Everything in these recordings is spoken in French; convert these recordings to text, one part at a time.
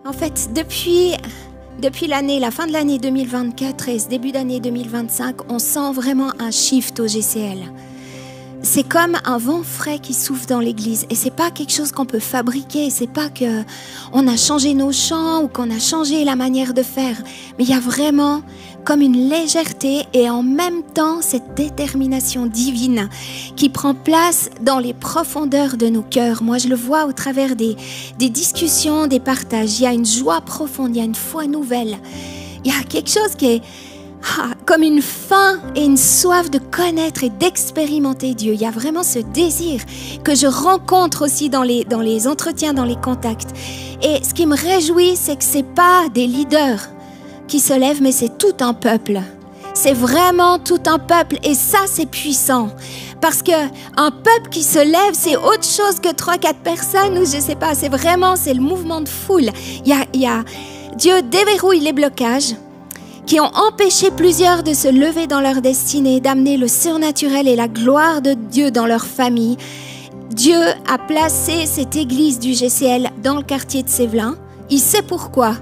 En fait, depuis la fin de l'année 2024 et ce début d'année 2025, on sent vraiment un shift au GCL. C'est comme un vent frais qui souffle dans l'église. Et c'est pas quelque chose qu'on peut fabriquer. C'est pas que on a changé nos chants ou qu'on a changé la manière de faire. Mais il y a vraiment comme une légèreté et en même temps cette détermination divine qui prend place dans les profondeurs de nos cœurs. Moi, je le vois au travers des discussions, des partages. Il y a une joie profonde, il y a une foi nouvelle. Il y a quelque chose qui est comme une faim et une soif de connaître et d'expérimenter Dieu. Il y a vraiment ce désir que je rencontre aussi dans les entretiens, dans les contacts. Et ce qui me réjouit, c'est que ce n'est pas des leaders qui se lèvent, mais c'est tout un peuple. C'est vraiment tout un peuple et ça, c'est puissant. Parce qu'un peuple qui se lève, c'est autre chose que 3-4 personnes ou je ne sais pas. C'est le mouvement de foule. Dieu déverrouille les blocages qui ont empêché plusieurs de se lever dans leur destinée, d'amener le surnaturel et la gloire de Dieu dans leur famille. Dieu a placé cette église du GCL dans le quartier de Sévelin. Il sait pourquoi.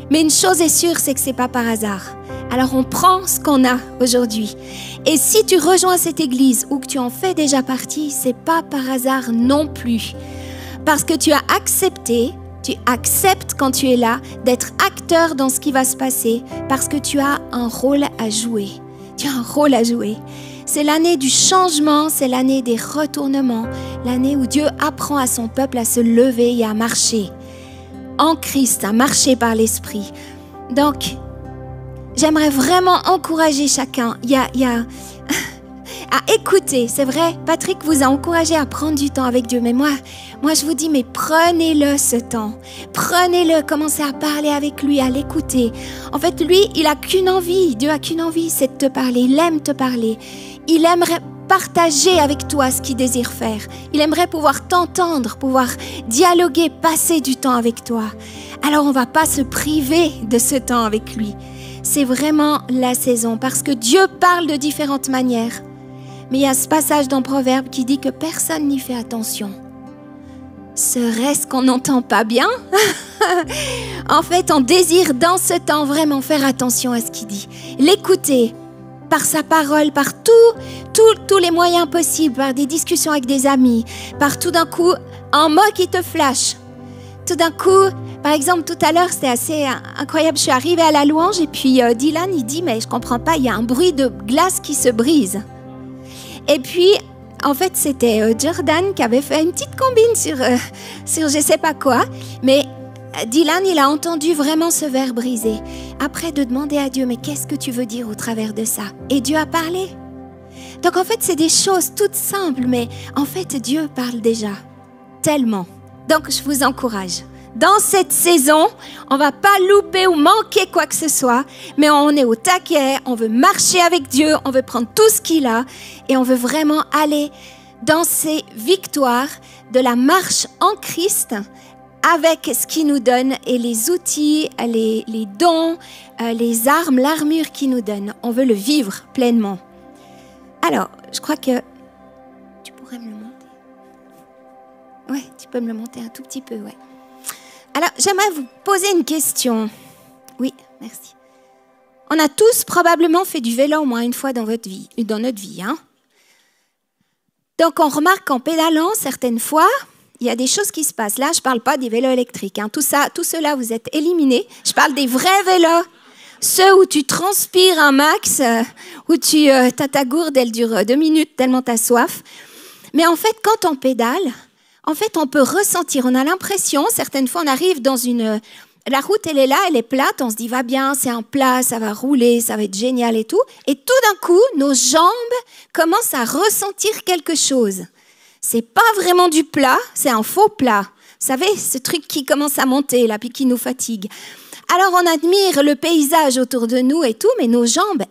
Mais une chose est sûre, c'est que ce n'est pas par hasard. Alors on prend ce qu'on a aujourd'hui. Et si tu rejoins cette église ou que tu en fais déjà partie, ce n'est pas par hasard non plus. Parce que tu as accepté, tu acceptes quand tu es là d'être acteur dans ce qui va se passer parce que tu as un rôle à jouer. Tu as un rôle à jouer. C'est l'année du changement, c'est l'année des retournements, l'année où Dieu apprend à son peuple à se lever et à marcher en Christ, à marcher par l'Esprit. Donc, j'aimerais vraiment encourager chacun. Il y a à écouter. C'est vrai, Patrick vous a encouragé à prendre du temps avec Dieu. Mais moi je vous dis, mais prenez-le ce temps. Prenez-le, commencez à parler avec lui, à l'écouter. En fait, lui, il a qu'une envie. Dieu a qu'une envie, c'est de te parler. Il aime te parler. Il aimerait partager avec toi ce qu'il désire faire. Il aimerait pouvoir t'entendre, pouvoir dialoguer, passer du temps avec toi. Alors, on ne va pas se priver de ce temps avec lui. C'est vraiment la saison parce que Dieu parle de différentes manières. Mais il y a ce passage dans Proverbes qui dit que personne n'y fait attention. Serait-ce qu'on n'entend pas bien? En fait, on désire dans ce temps vraiment faire attention à ce qu'il dit. L'écouter par sa parole, par tous les moyens possibles, par des discussions avec des amis, par tout d'un coup un mot qui te flash. Tout d'un coup, par exemple, tout à l'heure, c'était assez incroyable. Je suis arrivée à la louange et puis Dylan, il dit « Mais je ne comprends pas, il y a un bruit de glace qui se brise. » Et puis, en fait, c'était Jordan qui avait fait une petite combine sur je ne sais pas quoi. Mais Dylan, il a entendu vraiment ce verre brisé. Après, de demander à Dieu, mais qu'est-ce que tu veux dire au travers de ça? Et Dieu a parlé. Donc, en fait, c'est des choses toutes simples, mais en fait, Dieu parle déjà tellement. Donc, je vous encourage. Dans cette saison, on ne va pas louper ou manquer quoi que ce soit, mais on est au taquet, on veut marcher avec Dieu, on veut prendre tout ce qu'il a et on veut vraiment aller dans ces victoires de la marche en Christ avec ce qu'il nous donne et les outils, les dons, les armes, l'armure qu'il nous donne. On veut le vivre pleinement. Alors, je crois que tu pourrais me le monter. Ouais, tu peux me le monter un tout petit peu, ouais. Alors, j'aimerais vous poser une question. Oui, merci. On a tous probablement fait du vélo au moins une fois dans notre vie. Hein? Donc, on remarque qu'en pédalant, certaines fois, il y a des choses qui se passent. Là, je ne parle pas des vélos électriques. Hein. Tout cela, vous êtes éliminés. Je parle des vrais vélos. Ceux où tu transpires un max, où t'as ta gourde, elle dure 2 minutes tellement tu as soif. Mais en fait, quand on pédale, en fait, on peut ressentir, on a l'impression, certaines fois, on arrive dans la route, elle est là, elle est plate, on se dit, va bien, c'est un plat, ça va rouler, ça va être génial et tout. Et tout d'un coup, nos jambes commencent à ressentir quelque chose. C'est pas vraiment du plat, c'est un faux plat. Vous savez, ce truc qui commence à monter, là, puis qui nous fatigue. Alors, on admire le paysage autour de nous et tout, mais nos jambes,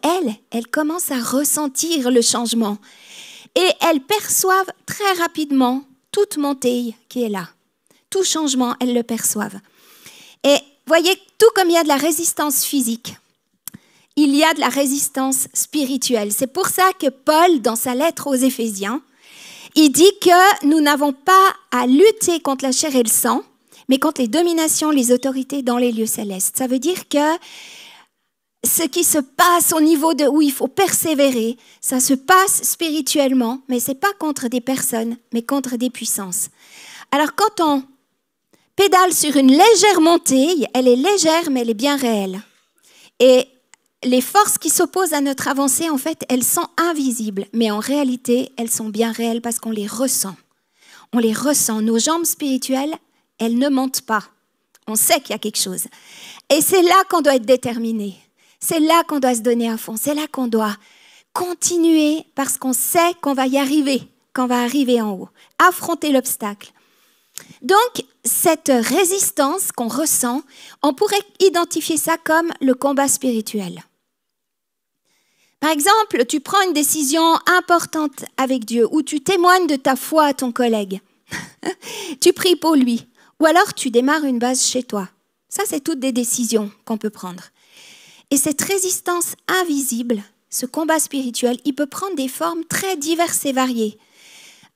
elles commencent à ressentir le changement. Et elles perçoivent très rapidement toute montée qui est là. Tout changement, elles le perçoivent. Et voyez, tout comme il y a de la résistance physique, il y a de la résistance spirituelle. C'est pour ça que Paul, dans sa lettre aux Éphésiens, il dit que nous n'avons pas à lutter contre la chair et le sang, mais contre les dominations, les autorités dans les lieux célestes. Ça veut dire que ce qui se passe au niveau de où il faut persévérer, ça se passe spirituellement, mais ce n'est pas contre des personnes, mais contre des puissances. Alors quand on pédale sur une légère montée, elle est légère, mais elle est bien réelle. Et les forces qui s'opposent à notre avancée, en fait, elles sont invisibles, mais en réalité, elles sont bien réelles parce qu'on les ressent. On les ressent. Nos jambes spirituelles, elles ne montent pas. On sait qu'il y a quelque chose. Et c'est là qu'on doit être déterminé. C'est là qu'on doit se donner à fond. C'est là qu'on doit continuer parce qu'on sait qu'on va y arriver, qu'on va arriver en haut, affronter l'obstacle. Donc, cette résistance qu'on ressent, on pourrait identifier ça comme le combat spirituel. Par exemple, tu prends une décision importante avec Dieu ou tu témoignes de ta foi à ton collègue. Tu pries pour lui ou alors tu démarres une base chez toi. Ça, c'est toutes des décisions qu'on peut prendre. Et cette résistance invisible, ce combat spirituel, il peut prendre des formes très diverses et variées.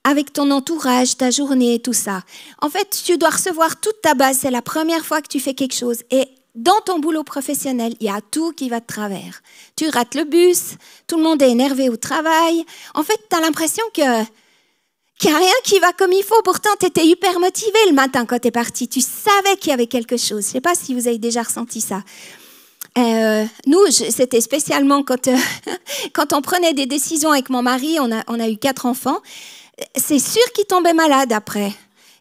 Avec ton entourage, ta journée, tout ça. En fait, tu dois recevoir toute ta base. C'est la première fois que tu fais quelque chose. Et dans ton boulot professionnel, il y a tout qui va de travers. Tu rates le bus, tout le monde est énervé au travail. En fait, tu as l'impression qu'il n'y a rien qui va comme il faut. Pourtant, tu étais hyper motivé le matin quand tu es parti. Tu savais qu'il y avait quelque chose. Je ne sais pas si vous avez déjà ressenti ça. Nous, c'était spécialement quand on prenait des décisions avec mon mari, on a eu 4 enfants. C'est sûr qu'il tombait malade après.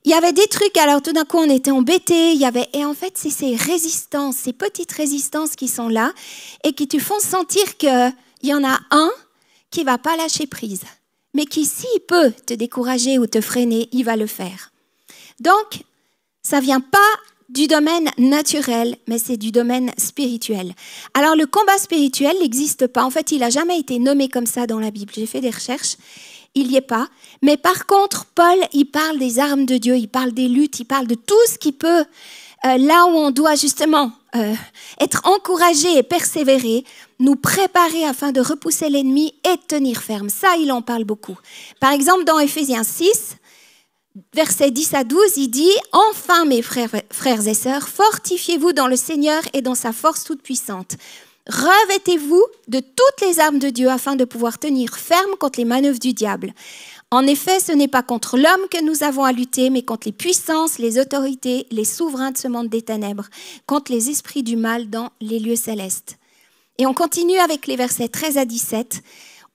Il y avait des trucs, alors tout d'un coup on était embêtés. Et en fait, c'est ces résistances, ces petites résistances qui sont là et qui te font sentir qu'il y en a un qui ne va pas lâcher prise. Mais qui, s'il peut te décourager ou te freiner, il va le faire. Donc, ça ne vient pas du domaine naturel, mais c'est du domaine spirituel. Alors, le combat spirituel n'existe pas. En fait, il n'a jamais été nommé comme ça dans la Bible. J'ai fait des recherches. Il n'y est pas. Mais par contre, Paul, il parle des armes de Dieu, il parle des luttes, il parle de tout ce qui peut, là où on doit justement être encouragé et persévérer, nous préparer afin de repousser l'ennemi et de tenir ferme. Ça, il en parle beaucoup. Par exemple, dans Éphésiens 6, versets 10 à 12, il dit « Enfin, mes frères et sœurs, fortifiez-vous dans le Seigneur et dans sa force toute puissante. Revêtez-vous de toutes les armes de Dieu afin de pouvoir tenir ferme contre les manœuvres du diable. En effet, ce n'est pas contre l'homme que nous avons à lutter, mais contre les puissances, les autorités, les souverains de ce monde des ténèbres, contre les esprits du mal dans les lieux célestes. » Et on continue avec les versets 13 à 17,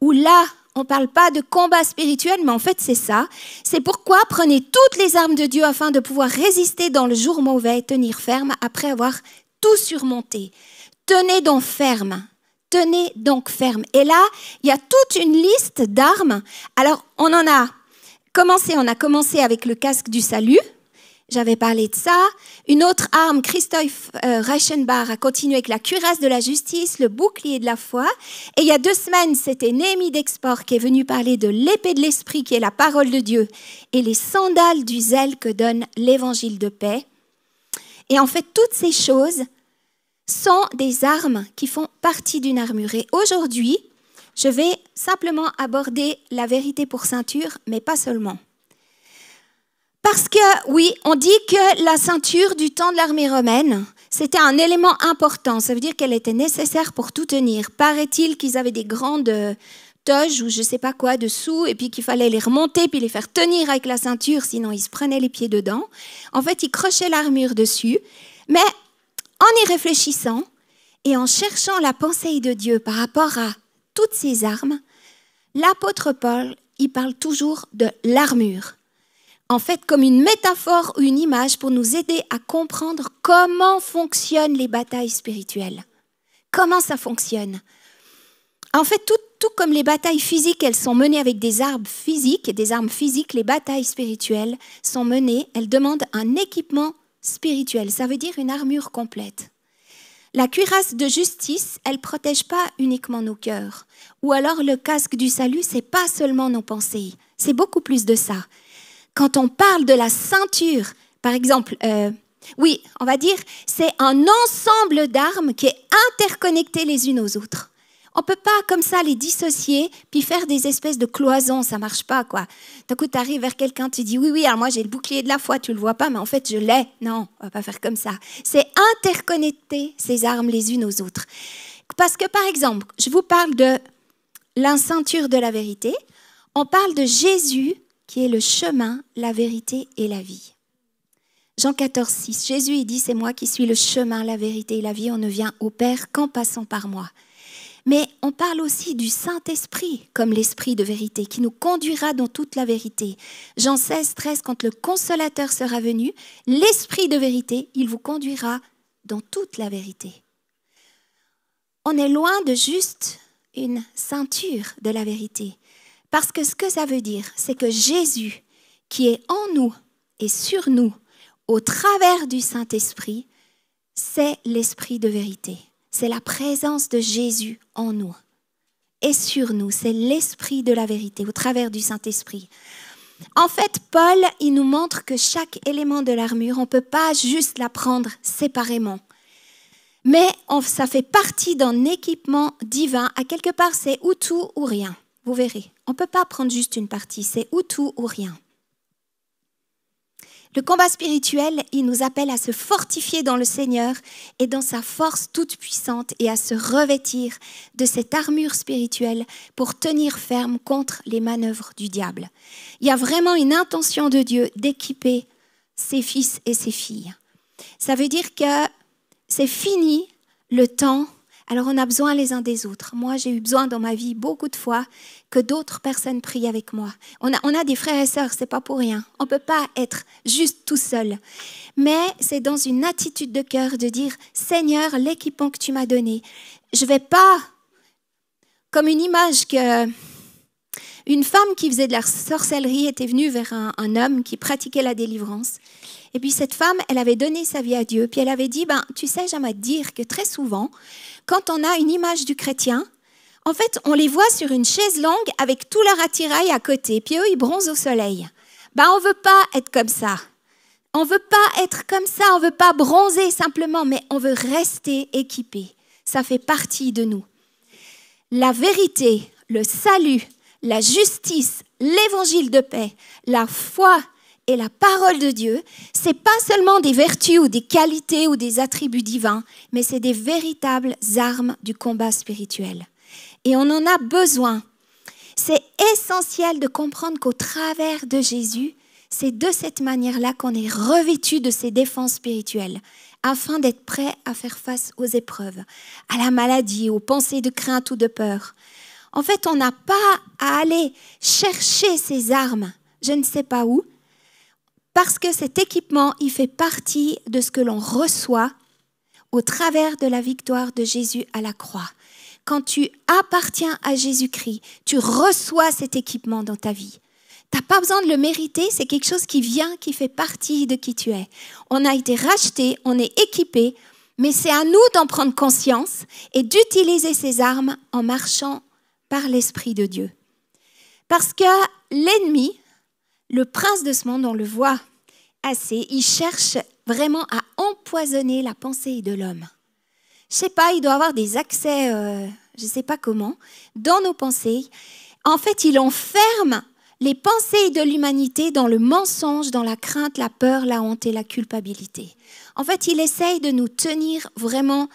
où là, on ne parle pas de combat spirituel, mais en fait, c'est ça. C'est pourquoi prenez toutes les armes de Dieu afin de pouvoir résister dans le jour mauvais et tenir ferme après avoir tout surmonté. Tenez donc ferme. Tenez donc ferme. Et là, il y a toute une liste d'armes. Alors, on a commencé avec le casque du salut. J'avais parlé de ça. Une autre arme, Christoph Reichenbach a continué avec la cuirasse de la justice, le bouclier de la foi. Et il y a 2 semaines, c'était Néhémie d'Export qui est venu parler de l'épée de l'esprit qui est la parole de Dieu et les sandales du zèle que donne l'évangile de paix. Et en fait, toutes ces choses sont des armes qui font partie d'une armure. Et aujourd'hui, je vais simplement aborder la vérité pour ceinture, mais pas seulement. Parce que, oui, on dit que la ceinture du temps de l'armée romaine, c'était un élément important. Ça veut dire qu'elle était nécessaire pour tout tenir. Paraît-il qu'ils avaient des grandes toges ou je ne sais pas quoi dessous, et puis qu'il fallait les remonter, puis les faire tenir avec la ceinture, sinon ils se prenaient les pieds dedans. En fait, ils crochaient l'armure dessus. Mais en y réfléchissant et en cherchant la pensée de Dieu par rapport à toutes ces armes, l'apôtre Paul, il parle toujours de l'armure. En fait, comme une métaphore ou une image pour nous aider à comprendre comment fonctionnent les batailles spirituelles. Comment ça fonctionne? En fait, tout comme les batailles physiques, elles sont menées avec des armes physiques, les batailles spirituelles sont menées, elles demandent un équipement spirituel. Ça veut dire une armure complète. La cuirasse de justice, elle ne protège pas uniquement nos cœurs. Ou alors le casque du salut, ce n'est pas seulement nos pensées. C'est beaucoup plus de ça. Quand on parle de la ceinture, par exemple, on va dire, c'est un ensemble d'armes qui est interconnecté les unes aux autres. On ne peut pas comme ça les dissocier puis faire des espèces de cloisons, ça ne marche pas, quoi. D'un coup, tu arrives vers quelqu'un, tu dis oui, alors moi j'ai le bouclier de la foi, tu ne le vois pas, mais en fait je l'ai. Non, on ne va pas faire comme ça. C'est interconnecter ces armes les unes aux autres. Parce que par exemple, je vous parle de la ceinture de la vérité, on parle de Jésus qui est le chemin, la vérité et la vie. Jean 14, 6, Jésus il dit, c'est moi qui suis le chemin, la vérité et la vie, on ne vient au Père qu'en passant par moi. Mais on parle aussi du Saint-Esprit comme l'Esprit de vérité qui nous conduira dans toute la vérité. Jean 16, 13, quand le Consolateur sera venu, l'Esprit de vérité, il vous conduira dans toute la vérité. On est loin de juste une ceinture de la vérité. Parce que ce que ça veut dire, c'est que Jésus, qui est en nous et sur nous, au travers du Saint-Esprit, c'est l'Esprit de vérité. C'est la présence de Jésus en nous et sur nous. C'est l'Esprit de la vérité au travers du Saint-Esprit. En fait, Paul, il nous montre que chaque élément de l'armure, on ne peut pas juste la prendre séparément. Mais ça fait partie d'un équipement divin. À quelque part, c'est ou tout ou rien. Vous verrez. On ne peut pas prendre juste une partie. C'est ou tout ou rien. Le combat spirituel, il nous appelle à se fortifier dans le Seigneur et dans sa force toute puissante et à se revêtir de cette armure spirituelle pour tenir ferme contre les manœuvres du diable. Il y a vraiment une intention de Dieu d'équiper ses fils et ses filles. Ça veut dire que c'est fini le temps. Alors on a besoin les uns des autres. Moi, j'ai eu besoin dans ma vie beaucoup de fois que d'autres personnes prient avec moi. On a des frères et sœurs, c'est pas pour rien. On peut pas être juste tout seul. Mais c'est dans une attitude de cœur de dire « Seigneur, l'équipement que tu m'as donné, je vais pas... » Comme une image que... Une femme qui faisait de la sorcellerie était venue vers un homme qui pratiquait la délivrance. Et puis cette femme, elle avait donné sa vie à Dieu. Puis elle avait dit, tu sais, j'aimerais te dire que très souvent, quand on a une image du chrétien, en fait, on les voit sur une chaise longue avec tout leur attirail à côté. Puis eux, ils bronzent au soleil. On ne veut pas être comme ça. On ne veut pas être comme ça. On ne veut pas bronzer simplement, mais on veut rester équipé. Ça fait partie de nous. La vérité, le salut, la justice, l'évangile de paix, la foi et la parole de Dieu, ce n'est pas seulement des vertus ou des qualités ou des attributs divins, mais c'est des véritables armes du combat spirituel. Et on en a besoin. C'est essentiel de comprendre qu'au travers de Jésus, c'est de cette manière-là qu'on est revêtu de ces défenses spirituelles, afin d'être prêt à faire face aux épreuves, à la maladie, aux pensées de crainte ou de peur. En fait, on n'a pas à aller chercher ces armes, je ne sais pas où, parce que cet équipement, il fait partie de ce que l'on reçoit au travers de la victoire de Jésus à la croix. Quand tu appartiens à Jésus-Christ, tu reçois cet équipement dans ta vie. Tu n'as pas besoin de le mériter, c'est quelque chose qui vient, qui fait partie de qui tu es. On a été racheté, on est équipé, mais c'est à nous d'en prendre conscience et d'utiliser ces armes en marchant par l'Esprit de Dieu. Parce que l'ennemi, le prince de ce monde, on le voit assez, il cherche vraiment à empoisonner la pensée de l'homme. Je ne sais pas, il doit avoir des accès, je ne sais pas comment, dans nos pensées. En fait, il enferme les pensées de l'humanité dans le mensonge, dans la crainte, la peur, la honte et la culpabilité. En fait, il essaye de nous tenir vraiment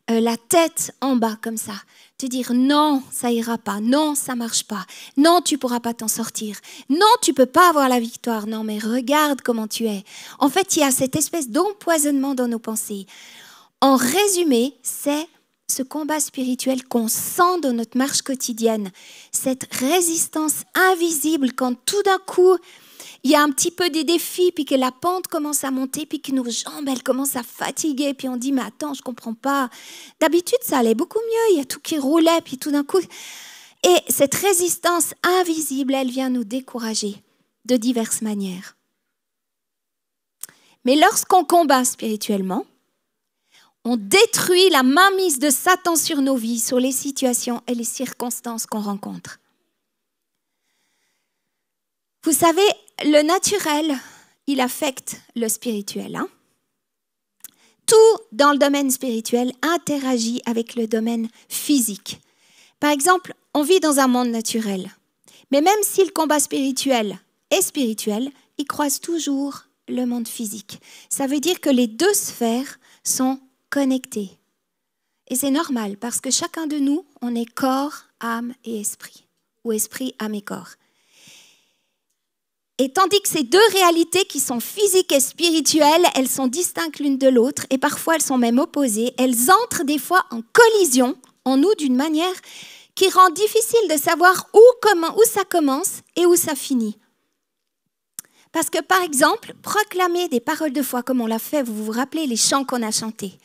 la tête en bas comme ça. Te dire non, ça ira pas, non, ça marche pas, non, tu pourras pas t'en sortir, non, tu peux pas avoir la victoire, non, mais regarde comment tu es. En fait, il y a cette espèce d'empoisonnement dans nos pensées. En résumé, c'est ce combat spirituel qu'on sent dans notre marche quotidienne, cette résistance invisible quand tout d'un coup, il y a un petit peu des défis, puis que la pente commence à monter, puis que nos jambes, elles commencent à fatiguer, puis on dit, mais attends, je comprends pas. D'habitude, ça allait beaucoup mieux, il y a tout qui roulait, puis tout d'un coup... Et cette résistance invisible, elle vient nous décourager de diverses manières. Mais lorsqu'on combat spirituellement, on détruit la mainmise de Satan sur nos vies, sur les situations et les circonstances qu'on rencontre. Vous savez, le naturel, il affecte le spirituel. Tout dans le domaine spirituel interagit avec le domaine physique. Par exemple, on vit dans un monde naturel. Mais même si le combat spirituel est spirituel, il croise toujours le monde physique. Ça veut dire que les deux sphères sont connectées. Et c'est normal parce que chacun de nous, on est corps, âme et esprit. Ou esprit, âme et corps. Et tandis que ces deux réalités qui sont physiques et spirituelles, elles sont distinctes l'une de l'autre et parfois elles sont même opposées. Elles entrent des fois en collision en nous d'une manière qui rend difficile de savoir où ça commence et où ça finit. Parce que par exemple, proclamer des paroles de foi comme on l'a fait, vous vous rappelez les chants qu'on a chantés.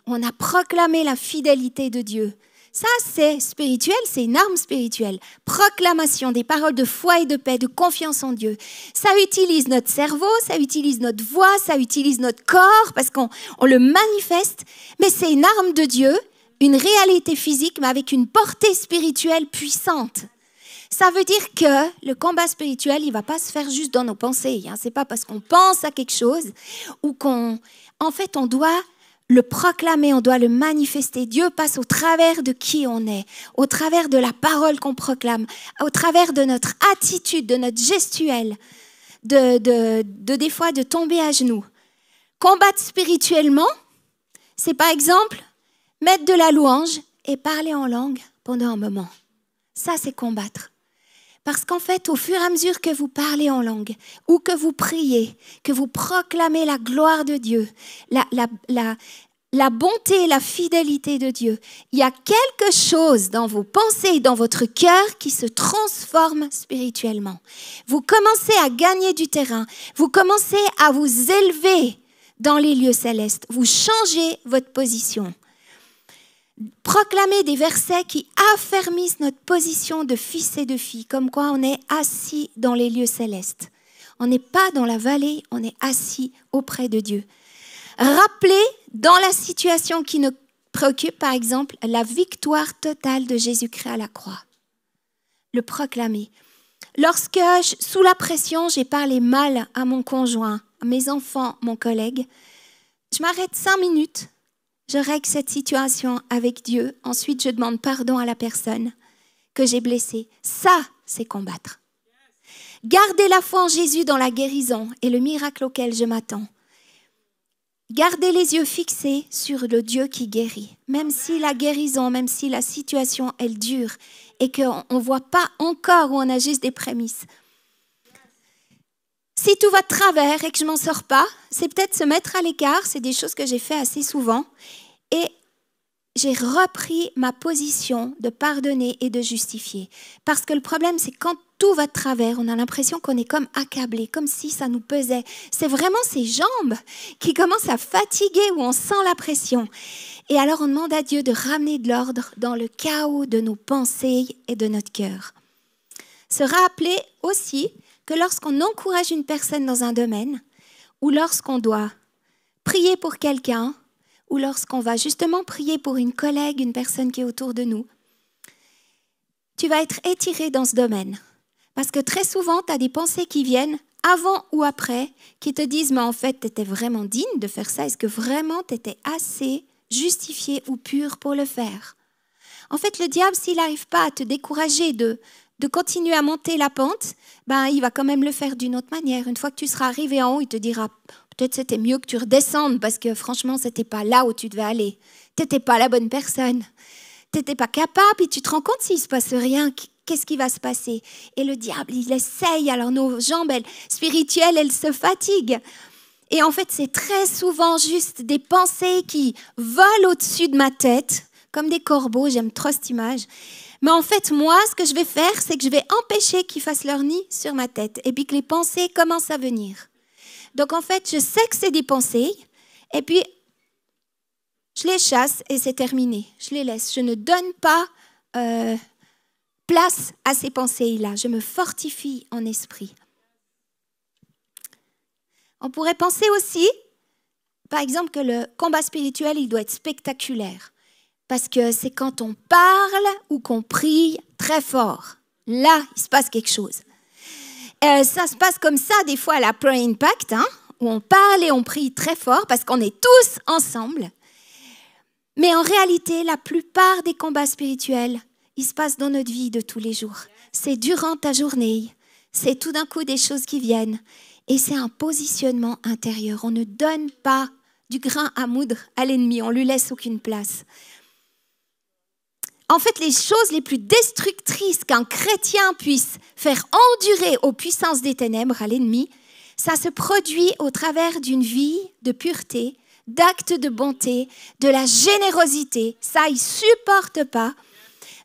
On a proclamé la fidélité de Dieu. Ça, c'est spirituel, c'est une arme spirituelle. Proclamation des paroles de foi et de paix, de confiance en Dieu. Ça utilise notre cerveau, ça utilise notre voix, ça utilise notre corps parce qu'on le manifeste. Mais c'est une arme de Dieu, une réalité physique, mais avec une portée spirituelle puissante. Ça veut dire que le combat spirituel, il ne va pas se faire juste dans nos pensées. Ce n'est pas parce qu'on pense à quelque chose ou En fait, on doit le proclamer, on doit le manifester. Dieu passe au travers de qui on est, au travers de la parole qu'on proclame, au travers de notre attitude, de notre gestuelle, des fois de tomber à genoux. Combattre spirituellement, c'est par exemple mettre de la louange et parler en langue pendant un moment. Ça, c'est combattre. Parce qu'en fait, au fur et à mesure que vous parlez en langue ou que vous priez, que vous proclamez la gloire de Dieu, la bonté et la fidélité de Dieu, il y a quelque chose dans vos pensées et dans votre cœur qui se transforme spirituellement. Vous commencez à gagner du terrain, vous commencez à vous élever dans les lieux célestes, vous changez votre position. Proclamer des versets qui affermissent notre position de fils et de filles, comme quoi on est assis dans les lieux célestes. On n'est pas dans la vallée, on est assis auprès de Dieu. Rappeler dans la situation qui nous préoccupe, par exemple, la victoire totale de Jésus-Christ à la croix. Le proclamer. Lorsque, sous la pression, j'ai parlé mal à mon conjoint, à mes enfants, mon collègue, je m'arrête 5 minutes. Je règle cette situation avec Dieu. Ensuite, je demande pardon à la personne que j'ai blessée. Ça, c'est combattre. Gardez la foi en Jésus dans la guérison et le miracle auquel je m'attends. Gardez les yeux fixés sur le Dieu qui guérit. Même si la guérison, même si la situation, elle dure et qu'on ne voit pas encore où on a juste des prémices. Si tout va de travers et que je ne m'en sors pas, c'est peut-être se mettre à l'écart. C'est des choses que j'ai fait assez souvent. Et j'ai repris ma position de pardonner et de justifier. Parce que le problème, c'est quand tout va de travers, on a l'impression qu'on est comme accablé, comme si ça nous pesait. C'est vraiment ces jambes qui commencent à fatiguer où on sent la pression. Et alors, on demande à Dieu de ramener de l'ordre dans le chaos de nos pensées et de notre cœur. Se rappeler aussi que lorsqu'on encourage une personne dans un domaine, ou lorsqu'on doit prier pour quelqu'un, ou lorsqu'on va justement prier pour une collègue, une personne qui est autour de nous, tu vas être étiré dans ce domaine. Parce que très souvent, tu as des pensées qui viennent avant ou après, qui te disent « mais en fait, tu étais vraiment digne de faire ça. Est-ce que vraiment tu étais assez justifié ou pur pour le faire ?» En fait, le diable, s'il n'arrive pas à te décourager de continuer à monter la pente, il va quand même le faire d'une autre manière. Une fois que tu seras arrivé en haut, il te dira « peut-être c'était mieux que tu redescendes parce que franchement, ce n'était pas là où tu devais aller. Tu n'étais pas la bonne personne. Tu n'étais pas capable et tu te rends compte s'il ne se passe rien, qu'est-ce qui va se passer ?» Et le diable, il essaye. Alors nos jambes spirituelles, elles se fatiguent. Et en fait, c'est très souvent juste des pensées qui volent au-dessus de ma tête, comme des corbeaux. J'aime trop cette image. Mais en fait, moi, ce que je vais faire, c'est que je vais empêcher qu'ils fassent leur nid sur ma tête et puis que les pensées commencent à venir. Donc, en fait, je sais que c'est des pensées et puis je les chasse et c'est terminé. Je les laisse. Je ne donne pas place à ces pensées-là. Je me fortifie en esprit. On pourrait penser aussi, par exemple, que le combat spirituel, il doit être spectaculaire. Parce que c'est quand on parle ou qu'on prie très fort. Là, il se passe quelque chose. Ça se passe comme ça, des fois, à la Prayer Impact, où on parle et on prie très fort parce qu'on est tous ensemble. Mais en réalité, la plupart des combats spirituels, il se passe dans notre vie de tous les jours. C'est durant ta journée, c'est tout d'un coup des choses qui viennent et c'est un positionnement intérieur. On ne donne pas du grain à moudre à l'ennemi, on ne lui laisse aucune place. En fait, les choses les plus destructrices qu'un chrétien puisse faire endurer aux puissances des ténèbres, à l'ennemi, ça se produit au travers d'une vie de pureté, d'actes de bonté, de la générosité. Ça, il ne supporte pas.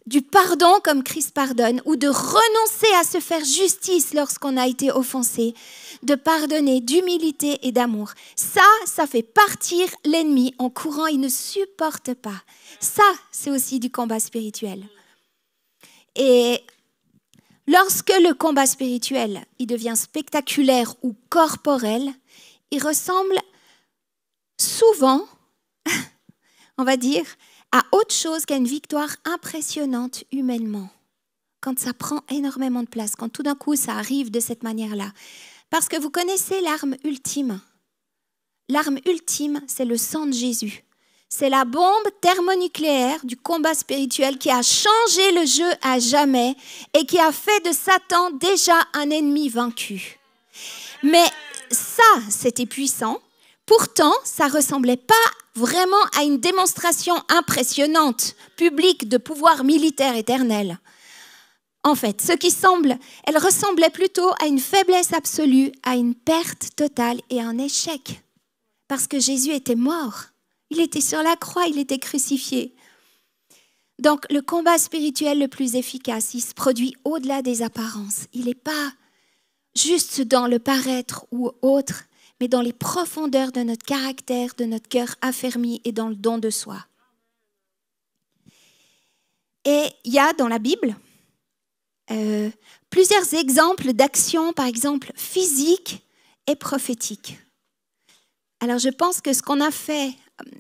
Du pardon comme Christ pardonne, ou de renoncer à se faire justice lorsqu'on a été offensé, de pardonner, d'humilité et d'amour. Ça fait partir l'ennemi en courant, il ne supporte pas. Ça, c'est aussi du combat spirituel. Et lorsque le combat spirituel, il devient spectaculaire ou corporel, il ressemble souvent, on va dire, à autre chose qu'à une victoire impressionnante humainement. Quand ça prend énormément de place, quand tout d'un coup ça arrive de cette manière-là. Parce que vous connaissez l'arme ultime. L'arme ultime, c'est le sang de Jésus. C'est la bombe thermonucléaire du combat spirituel qui a changé le jeu à jamais et qui a fait de Satan déjà un ennemi vaincu. Mais ça, c'était puissant. Pourtant, ça ne ressemblait pas vraiment à une démonstration impressionnante, publique de pouvoir militaire éternel. En fait, elle ressemblait plutôt à une faiblesse absolue, à une perte totale et à un échec. Parce que Jésus était mort. Il était sur la croix, il était crucifié. Donc, le combat spirituel le plus efficace, il se produit au-delà des apparences. Il n'est pas juste dans le paraître ou autre, mais dans les profondeurs de notre caractère, de notre cœur affermi et dans le don de soi. Et il y a dans la Bible plusieurs exemples d'actions, par exemple physiques et prophétiques. Alors je pense que ce qu'on a fait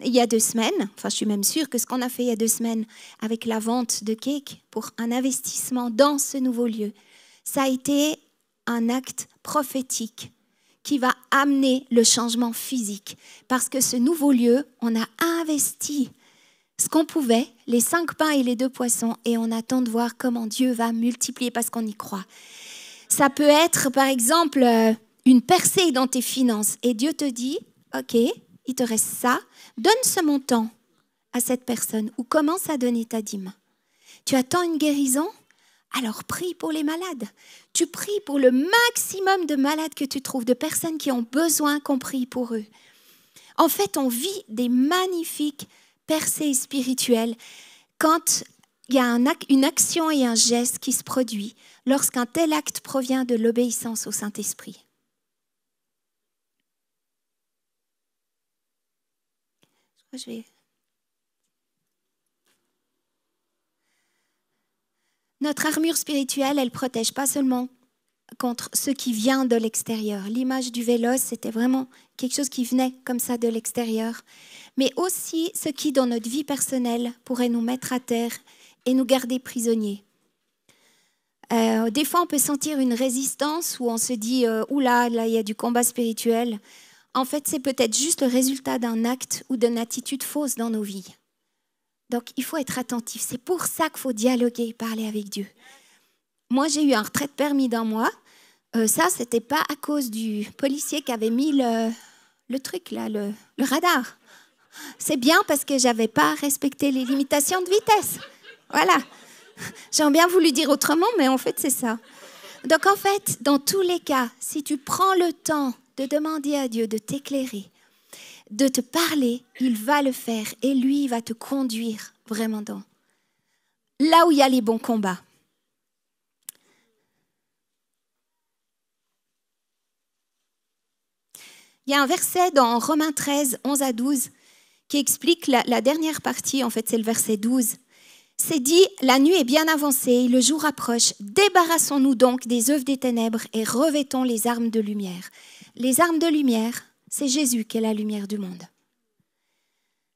il y a 2 semaines, enfin je suis même sûre que ce qu'on a fait il y a 2 semaines avec la vente de cake pour un investissement dans ce nouveau lieu, ça a été un acte prophétique qui va amener le changement physique. Parce que ce nouveau lieu, on a investi ce qu'on pouvait, les 5 pains et les 2 poissons, et on attend de voir comment Dieu va multiplier parce qu'on y croit. Ça peut être, par exemple, une percée dans tes finances. Et Dieu te dit, OK, il te reste ça, donne ce montant à cette personne ou commence à donner ta dîme. Tu attends une guérison ? Alors prie pour les malades. Tu pries pour le maximum de malades que tu trouves, de personnes qui ont besoin qu'on prie pour eux. En fait, on vit des magnifiques percées spirituelles quand il y a une action et un geste qui se produit lorsqu'un tel acte provient de l'obéissance au Saint-Esprit. Notre armure spirituelle, elle ne protège pas seulement contre ce qui vient de l'extérieur. L'image du vélos, c'était vraiment quelque chose qui venait comme ça de l'extérieur. Mais aussi ce qui, dans notre vie personnelle, pourrait nous mettre à terre et nous garder prisonniers. Des fois, on peut sentir une résistance où on se dit « Oula, là, il y a du combat spirituel ». En fait, c'est peut-être juste le résultat d'un acte ou d'une attitude fausse dans nos vies. Donc, il faut être attentif. C'est pour ça qu'il faut dialoguer et parler avec Dieu. Moi, j'ai eu un retrait de permis d'un mois. Ça, ce n'était pas à cause du policier qui avait mis le truc, là, le radar. C'est bien parce que je n'avais pas respecté les limitations de vitesse. Voilà. J'aurais bien voulu dire autrement, mais en fait, c'est ça. Donc, en fait, dans tous les cas, si tu prends le temps de demander à Dieu de t'éclairer, de te parler, il va le faire et lui, il va te conduire vraiment dans là où il y a les bons combats. Il y a un verset dans Romains 13, 11 à 12 qui explique la dernière partie, en fait c'est le verset 12. C'est dit, la nuit est bien avancée, le jour approche, débarrassons-nous donc des œuvres des ténèbres et revêtons les armes de lumière. Les armes de lumière, c'est Jésus qui est la lumière du monde.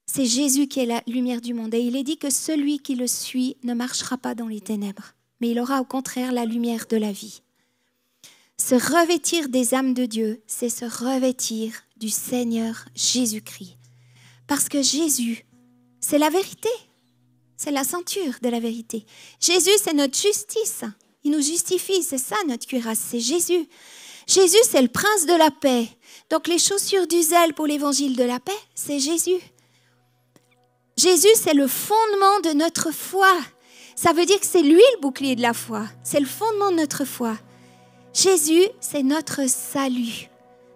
C'est Jésus qui est la lumière du monde. Et il est dit que celui qui le suit ne marchera pas dans les ténèbres, mais il aura au contraire la lumière de la vie. Se revêtir des âmes de Dieu, c'est se revêtir du Seigneur Jésus-Christ. Parce que Jésus, c'est la vérité. C'est la ceinture de la vérité. Jésus, c'est notre justice. Il nous justifie, c'est ça notre cuirasse, c'est Jésus. Jésus, c'est le prince de la paix. Donc les chaussures du zèle pour l'évangile de la paix, c'est Jésus. Jésus, c'est le fondement de notre foi. Ça veut dire que c'est lui le bouclier de la foi. C'est le fondement de notre foi. Jésus, c'est notre salut.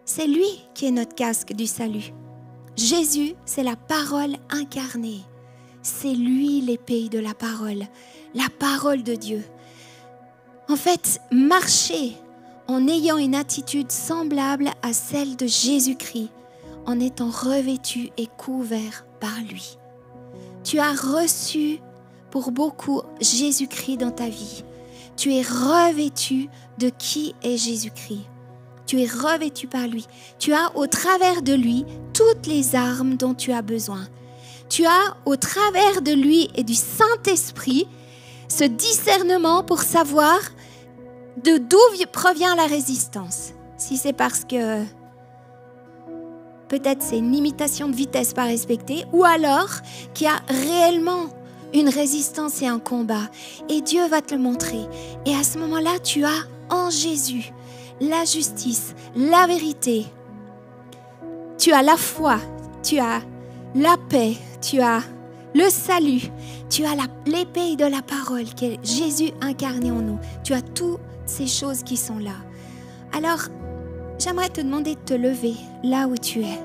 C'est lui qui est notre casque du salut. Jésus, c'est la parole incarnée. C'est lui l'épée de la parole de Dieu. En fait, marcher en ayant une attitude semblable à celle de Jésus-Christ, en étant revêtu et couvert par lui. Tu as reçu pour beaucoup Jésus-Christ dans ta vie. Tu es revêtu de qui est Jésus-Christ. Tu es revêtu par lui. Tu as au travers de lui toutes les armes dont tu as besoin. Tu as au travers de lui et du Saint-Esprit ce discernement pour savoir d'où provient la résistance. Si c'est parce que peut-être c'est une limitation de vitesse pas respectée, ou alors qu'il y a réellement une résistance et un combat. Et Dieu va te le montrer. Et à ce moment-là, tu as en Jésus la justice, la vérité. Tu as la foi, tu as la paix, tu as le salut, tu as l'épée de la parole qui est Jésus incarné en nous. Tu as toutes ces choses qui sont là. Alors, j'aimerais te demander de te lever là où tu es.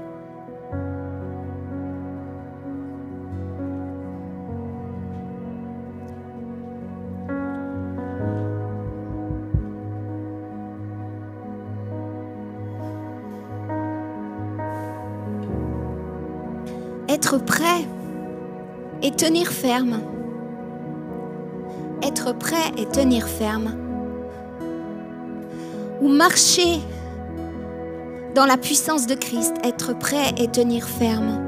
Être prêt et tenir ferme. Être prêt et tenir ferme. Ou marcher dans la puissance de Christ. Être prêt et tenir ferme.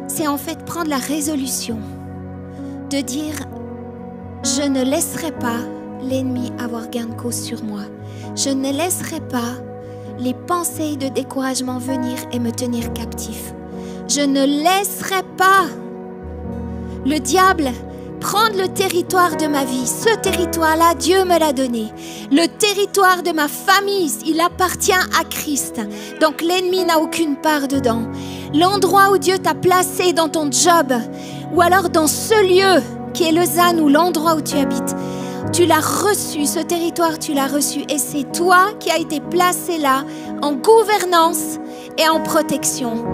C'est en fait prendre la résolution de dire « Je ne laisserai pas l'ennemi avoir gain de cause sur moi. Je ne laisserai pas les pensées de découragement venir et me tenir captif. Je ne laisserai pas le diable prendre le territoire de ma vie. Ce territoire-là, Dieu me l'a donné. Le territoire de ma famille, il appartient à Christ. Donc l'ennemi n'a aucune part dedans. L'endroit où Dieu t'a placé dans ton job, ou alors dans ce lieu qui est Lausanne ou l'endroit où tu habites, tu l'as reçu, ce territoire tu l'as reçu. Et c'est toi qui as été placé là en gouvernance et en protection.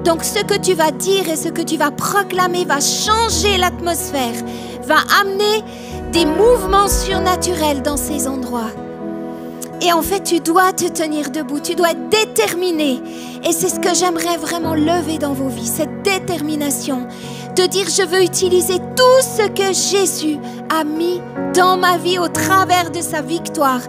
Donc ce que tu vas dire et ce que tu vas proclamer va changer l'atmosphère, va amener des mouvements surnaturels dans ces endroits. Et en fait, tu dois te tenir debout, tu dois être déterminé. Et c'est ce que j'aimerais vraiment lever dans vos vies, cette détermination de dire je veux utiliser tout ce que Jésus a mis dans ma vie au travers de sa victoire.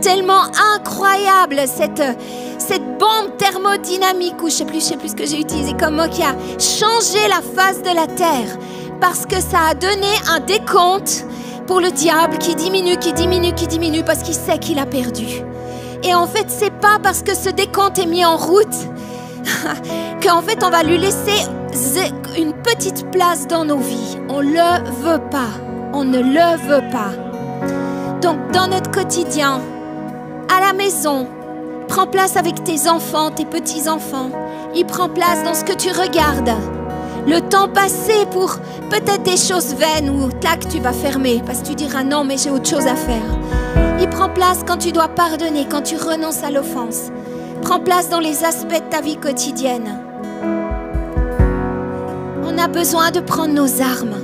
Tellement incroyable cette bombe thermodynamique, ou je sais plus ce que j'ai utilisé comme mot, qui a changé la face de la terre, parce que ça a donné un décompte pour le diable qui diminue, parce qu'il sait qu'il a perdu. Et en fait, c'est pas parce que ce décompte est mis en route qu'en fait on va lui laisser une petite place dans nos vies. On le veut pas, on ne le veut pas. Donc dans notre quotidien, à la maison, prends place avec tes enfants, tes petits-enfants. Il prend place dans ce que tu regardes. Le temps passé pour peut-être des choses vaines où tac, tu vas fermer parce que tu diras non, mais j'ai autre chose à faire. Il prend place quand tu dois pardonner, quand tu renonces à l'offense. Prends place dans les aspects de ta vie quotidienne. On a besoin de prendre nos armes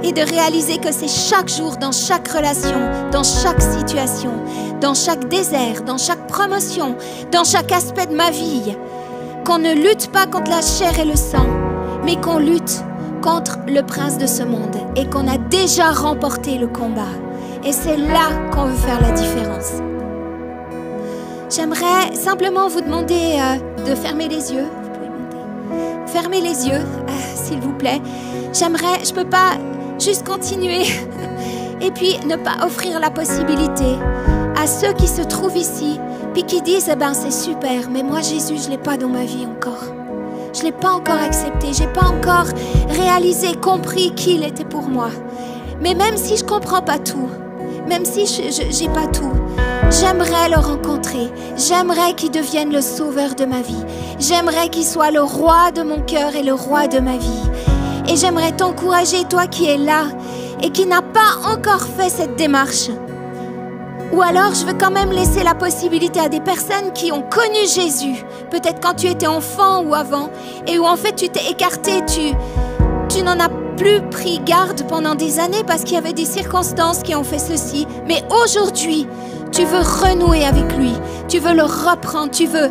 et de réaliser que c'est chaque jour, dans chaque relation, dans chaque situation, dans chaque désert, dans chaque promotion, dans chaque aspect de ma vie, qu'on ne lutte pas contre la chair et le sang, mais qu'on lutte contre le prince de ce monde et qu'on a déjà remporté le combat. Et c'est là qu'on veut faire la différence. J'aimerais simplement vous demander de fermer les yeux. Vous pouvez monter. Fermez les yeux, s'il vous plaît. Je peux pas juste continuer et puis ne pas offrir la possibilité à ceux qui se trouvent ici puis qui disent eh ben c'est super, mais moi Jésus je l'ai pas dans ma vie encore. Je ne l'ai pas encore accepté. Je n'ai pas encore réalisé, compris qui il était pour moi. Mais même si je ne comprends pas tout, même si je n'ai pas tout, j'aimerais le rencontrer. J'aimerais qu'il devienne le sauveur de ma vie. J'aimerais qu'il soit le roi de mon cœur et le roi de ma vie. Et j'aimerais t'encourager, toi qui es là et qui n'as pas encore fait cette démarche. Ou alors, je veux quand même laisser la possibilité à des personnes qui ont connu Jésus, peut-être quand tu étais enfant ou avant, et où en fait tu t'es écarté, tu n'en as plus pris garde pendant des années parce qu'il y avait des circonstances qui ont fait ceci. Mais aujourd'hui, tu veux renouer avec lui, tu veux le reprendre, tu veux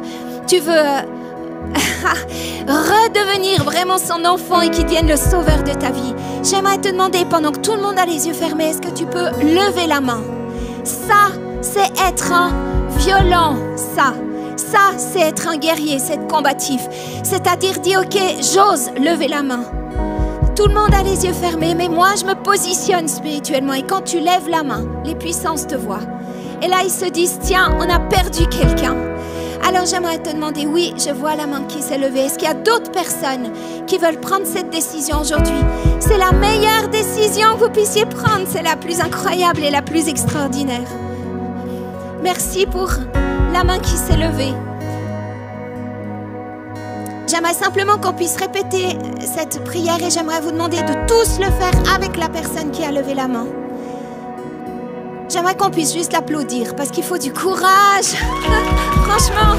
redevenir vraiment son enfant et qu'il devienne le sauveur de ta vie. J'aimerais te demander, pendant que tout le monde a les yeux fermés, est-ce que tu peux lever la main? Ça, c'est être un violent, ça, c'est être un guerrier, c'est être combatif. C'est-à-dire dire, ok, j'ose lever la main. Tout le monde a les yeux fermés, mais moi, je me positionne spirituellement. Et quand tu lèves la main, les puissances te voient. Et là, ils se disent, tiens, on a perdu quelqu'un. Alors, j'aimerais te demander, oui, je vois la main qui s'est levée. Est-ce qu'il y a d'autres personnes qui veulent prendre cette décision aujourd'hui? C'est la meilleure décision que vous puissiez prendre. C'est la plus incroyable et la plus extraordinaire. Merci pour la main qui s'est levée. J'aimerais simplement qu'on puisse répéter cette prière et j'aimerais vous demander de tous le faire avec la personne qui a levé la main. J'aimerais qu'on puisse juste l'applaudir parce qu'il faut du courage. Franchement.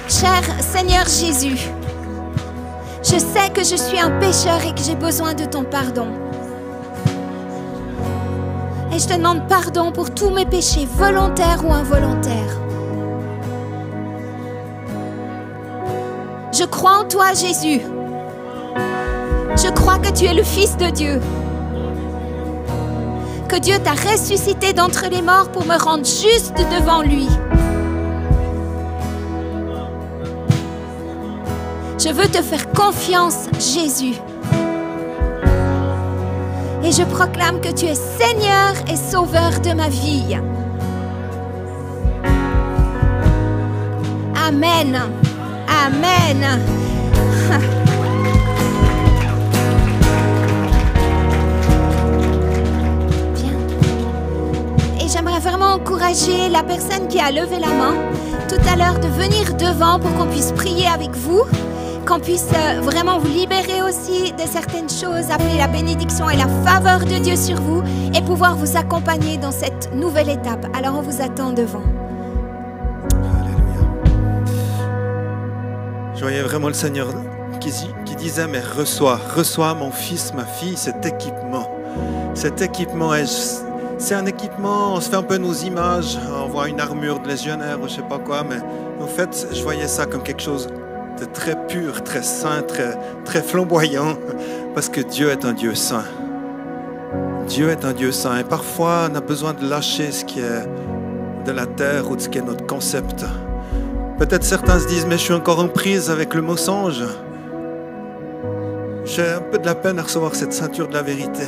Cher Seigneur Jésus, je sais que je suis un pécheur et que j'ai besoin de ton pardon. Et je te demande pardon pour tous mes péchés, volontaires ou involontaires. Je crois en toi, Jésus. Je crois que tu es le Fils de Dieu. Que Dieu t'a ressuscité d'entre les morts pour me rendre juste devant lui. Je veux te faire confiance, Jésus. Et je proclame que tu es Seigneur et Sauveur de ma vie. Amen. Amen. Bien. Et j'aimerais vraiment encourager la personne qui a levé la main tout à l'heure de venir devant pour qu'on puisse prier avec vous, qu'on puisse vraiment vous libérer aussi de certaines choses, appeler la bénédiction et la faveur de Dieu sur vous et pouvoir vous accompagner dans cette nouvelle étape. Alors on vous attend devant. Je voyais vraiment le Seigneur qui disait, mais reçois mon fils, ma fille, cet équipement. Cet équipement, c'est un équipement, on se fait un peu nos images, on voit une armure de légionnaire ou je sais pas quoi, mais en fait, je voyais ça comme quelque chose de très pur, très saint, très flamboyant, parce que Dieu est un Dieu saint. Dieu est un Dieu saint, et parfois, on a besoin de lâcher ce qui est de la terre ou de ce qui est notre concept. Peut-être certains se disent, mais je suis encore en prise avec le mensonge. J'ai un peu de la peine à recevoir cette ceinture de la vérité.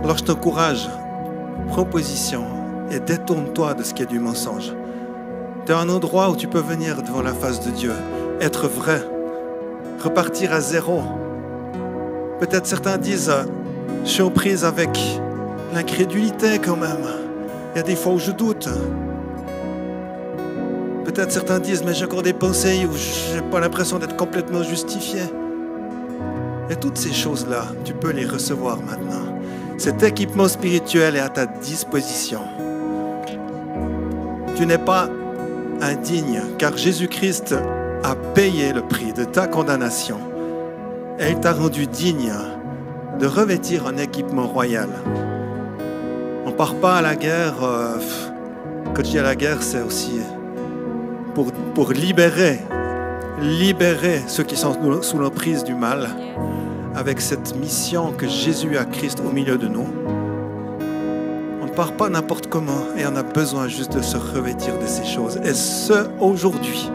Alors je t'encourage, prends position et détourne-toi de ce qui est du mensonge. Tu as un endroit où tu peux venir devant la face de Dieu, être vrai, repartir à zéro. Peut-être certains disent, je suis en prise avec l'incrédulité quand même. Il y a des fois où je doute. Peut-être certains disent, mais j'ai encore des pensées où je n'ai pas l'impression d'être complètement justifié. Et toutes ces choses-là, tu peux les recevoir maintenant. Cet équipement spirituel est à ta disposition. Tu n'es pas indigne, car Jésus-Christ a payé le prix de ta condamnation. Et il t'a rendu digne de revêtir un équipement royal. On ne part pas à la guerre. Quand je dis à la guerre, c'est aussi pour libérer ceux qui sont sous l'emprise du mal, avec cette mission que Jésus a Christ au milieu de nous. On ne part pas n'importe comment et on a besoin juste de se revêtir de ces choses. Et ce, aujourd'hui,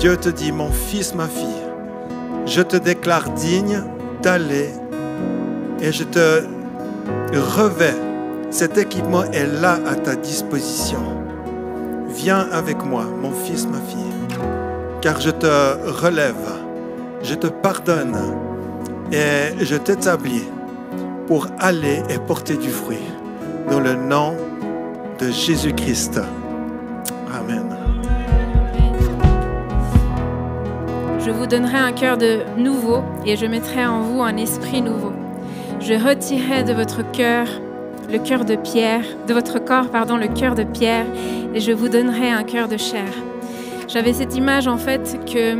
Dieu te dit, mon fils, ma fille, je te déclare digne d'aller et je te revêts. Cet équipement est là à ta disposition. viens avec moi, mon fils, ma fille, car je te relève, je te pardonne et je t'établis pour aller et porter du fruit. Dans le nom de Jésus-Christ. Amen. Je vous donnerai un cœur de nouveau et je mettrai en vous un esprit nouveau. Je retirerai de votre cœur le cœur de pierre, de votre corps, pardon, le cœur de pierre, et je vous donnerai un cœur de chair. J'avais cette image en fait que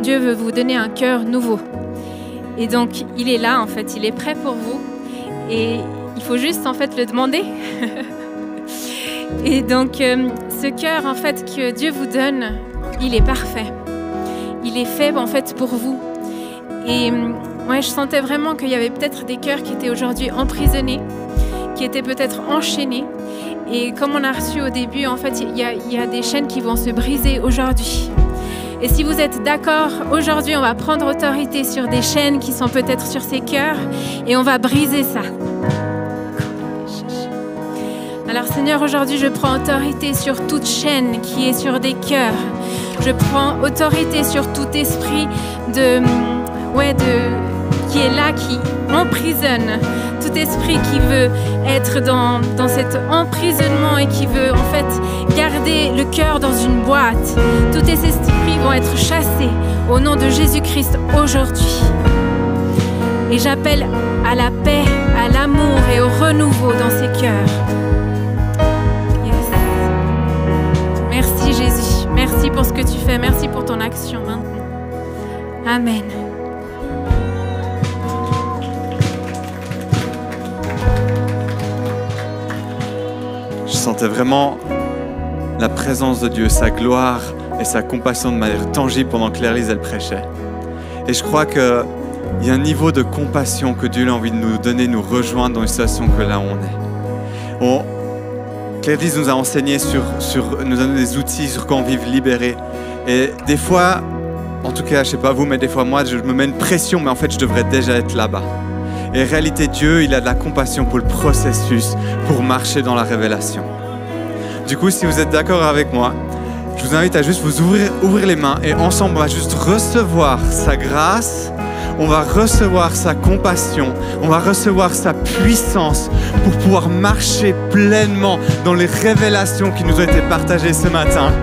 Dieu veut vous donner un cœur nouveau. Et donc il est là en fait, il est prêt pour vous et il faut juste en fait le demander. Et donc ce cœur en fait que Dieu vous donne, il est parfait. Il est fait en fait pour vous. Et ouais, je sentais vraiment qu'il y avait peut-être des cœurs qui étaient aujourd'hui emprisonnés, qui étaient peut-être enchaînés. Et comme on a reçu au début, en fait, il y a des chaînes qui vont se briser aujourd'hui. Et si vous êtes d'accord, aujourd'hui, on va prendre autorité sur des chaînes qui sont peut-être sur ces cœurs et on va briser ça. Alors Seigneur, aujourd'hui, je prends autorité sur toute chaîne qui est sur des cœurs. Je prends autorité sur tout esprit qui est là, qui emprisonne. Tout esprit qui veut être dans cet emprisonnement et qui veut en fait garder le cœur dans une boîte. Tous ces esprits vont être chassés au nom de Jésus-Christ aujourd'hui. Et j'appelle à la paix, à l'amour et au renouveau dans ces cœurs. Yes. Merci Jésus. Merci pour ce que tu fais. Merci pour ton action maintenant. Amen. Je sentais vraiment la présence de Dieu, sa gloire et sa compassion de manière tangible pendant que Claire-Lise elle prêchait. Et je crois qu'il y a un niveau de compassion que Dieu a envie de nous donner, nous rejoindre dans une situation que là on est. Claire-Lise nous a enseigné nous a donné des outils sur comment vivre libéré. Et des fois, en tout cas, je sais pas vous, mais des fois moi, je me mets une pression, mais en fait, je devrais déjà être là-bas. Et en réalité, Dieu, il a de la compassion pour le processus, pour marcher dans la révélation. Du coup, si vous êtes d'accord avec moi, je vous invite à juste vous ouvrir les mains et ensemble, on va juste recevoir sa grâce, on va recevoir sa compassion, on va recevoir sa puissance pour pouvoir marcher pleinement dans les révélations qui nous ont été partagées ce matin.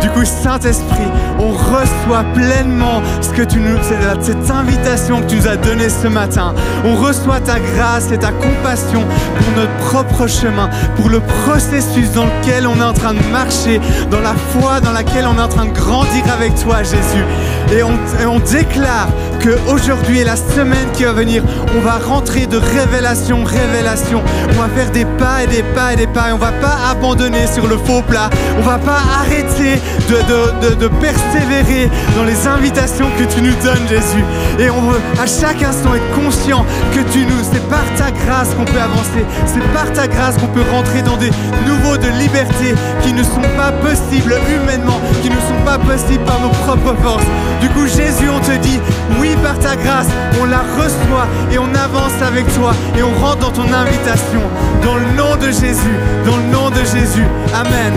Du coup, Saint-Esprit, on reçoit pleinement cette invitation que tu nous as donnée ce matin. On reçoit ta grâce et ta compassion pour notre propre chemin, pour le processus dans lequel on est en train de marcher, dans la foi dans laquelle on est en train de grandir avec toi, Jésus. Et on déclare qu'aujourd'hui et la semaine qui va venir, on va rentrer de révélation en révélation. On va faire des pas et des pas et des pas. Et on ne va pas abandonner sur le faux plat. On ne va pas arrêter de persévérer dans les invitations que tu nous donnes, Jésus. Et on veut à chaque instant être conscient que c'est par ta grâce qu'on peut avancer. C'est par ta grâce qu'on peut rentrer dans des niveaux de liberté qui ne sont pas possibles humainement, qui ne sont pas possibles par nos propres forces. Du coup, Jésus, on te dit, oui, par ta grâce, on la reçoit et on avance avec toi et on rentre dans ton invitation. Dans le nom de Jésus, dans le nom de Jésus. Amen.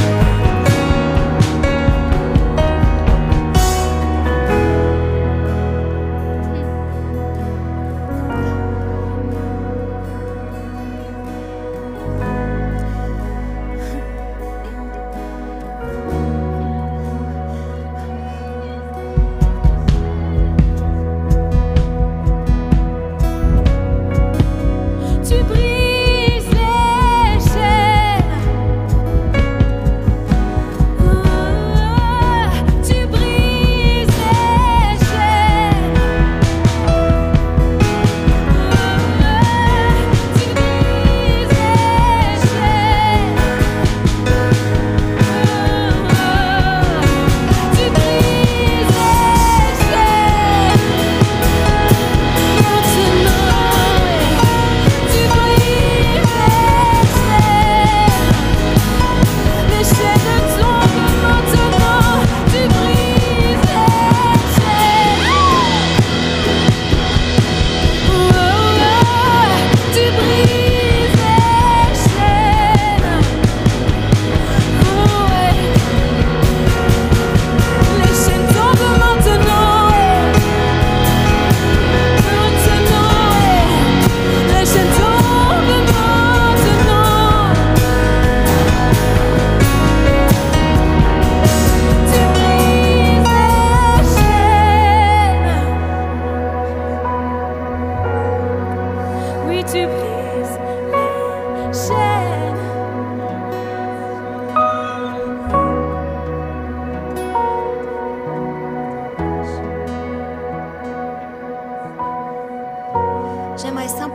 Tu brises les chaînes.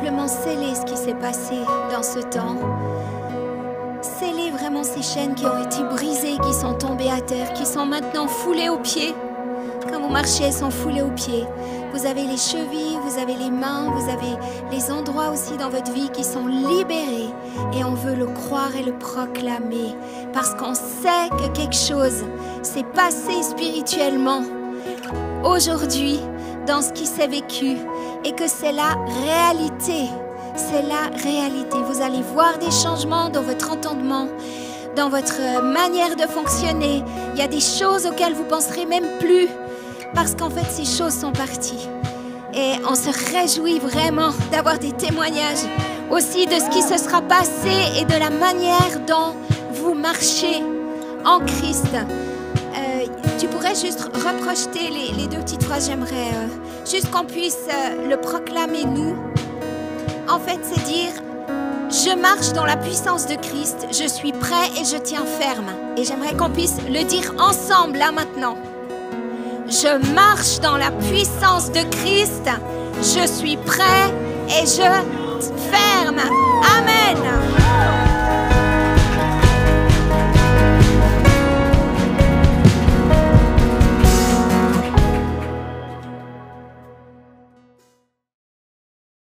simplement sceller ce qui s'est passé dans ce temps. Sceller vraiment ces chaînes qui ont été brisées, qui sont tombées à terre, qui sont maintenant foulées aux pieds. Quand vous marchez, elles sont foulées aux pieds. Vous avez les chevilles, vous avez les mains, vous avez les endroits aussi dans votre vie qui sont libérés. Et on veut le croire et le proclamer. Parce qu'on sait que quelque chose s'est passé spirituellement aujourd'hui dans ce qui s'est vécu. Et que c'est la réalité. C'est la réalité. Vous allez voir des changements dans votre entendement, dans votre manière de fonctionner. Il y a des choses auxquelles vous penserez même plus. Parce qu'en fait, ces choses sont parties. Et on se réjouit vraiment d'avoir des témoignages aussi de ce qui se sera passé et de la manière dont vous marchez en Christ. Tu pourrais juste reprojeter les deux petites phrases. J'aimerais juste qu'on puisse le proclamer nous. En fait, c'est dire « Je marche dans la puissance de Christ, je suis prêt et je tiens ferme. » Et j'aimerais qu'on puisse le dire ensemble, là, maintenant. Je marche dans la puissance de Christ, je suis prêt et je ferme. Amen.